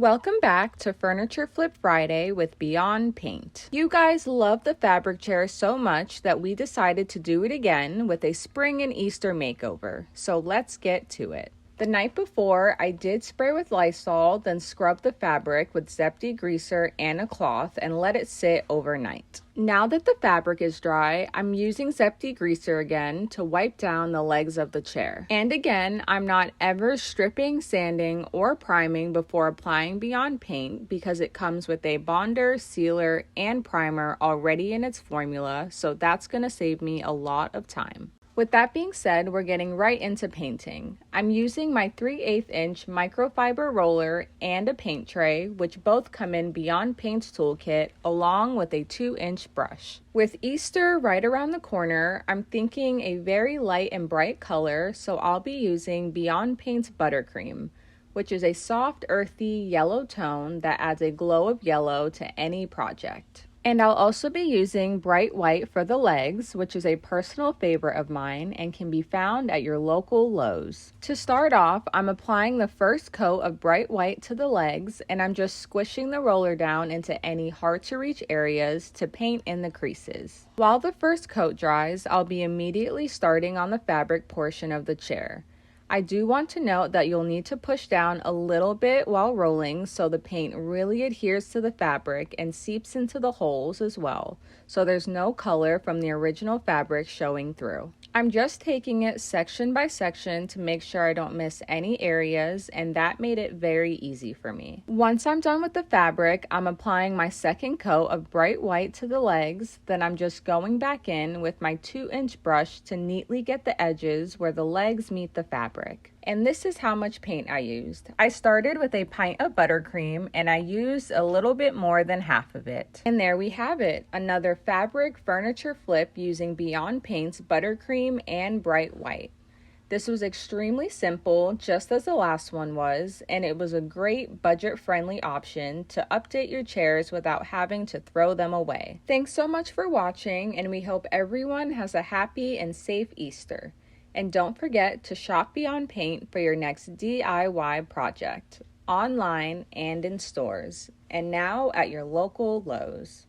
Welcome back to Furniture Flip Friday with Beyond Paint. You guys love the fabric chair so much that we decided to do it again with a spring and Easter makeover. So let's get to it. The night before, I did spray with Lysol, then scrub the fabric with Zep degreaser and a cloth and let it sit overnight. Now that the fabric is dry, I'm using Zep degreaser again to wipe down the legs of the chair. And again, I'm not ever stripping, sanding, or priming before applying Beyond Paint because it comes with a bonder, sealer, and primer already in its formula, so that's going to save me a lot of time. With that being said, we're getting right into painting. I'm using my 3/8 inch microfiber roller and a paint tray, which both come in Beyond Paint's toolkit, along with a 2-inch brush. With Easter right around the corner, I'm thinking a very light and bright color, so I'll be using Beyond Paint's Buttercream, which is a soft, earthy yellow tone that adds a glow of yellow to any project. And I'll also be using Bright White for the legs, which is a personal favorite of mine and can be found at your local Lowe's. To start off, I'm applying the first coat of Bright White to the legs, and I'm just squishing the roller down into any hard-to-reach areas to paint in the creases. While the first coat dries, I'll be immediately starting on the fabric portion of the chair. I do want to note that you'll need to push down a little bit while rolling so the paint really adheres to the fabric and seeps into the holes as well, so there's no color from the original fabric showing through. I'm just taking it section by section to make sure I don't miss any areas, and that made it very easy for me. Once I'm done with the fabric, I'm applying my second coat of Bright White to the legs, then I'm just going back in with my 2-inch brush to neatly get the edges where the legs meet the fabric. And this is how much paint I used. I started with a pint of buttercream and I used a little bit more than half of it. And there we have it, another fabric furniture flip using Beyond Paint's Buttercream and Bright White. This was extremely simple, just as the last one was, and it was a great budget-friendly option to update your chairs without having to throw them away. Thanks so much for watching, and we hope everyone has a happy and safe Easter. And don't forget to shop Beyond Paint for your next DIY project, online and in stores, and now at your local Lowe's.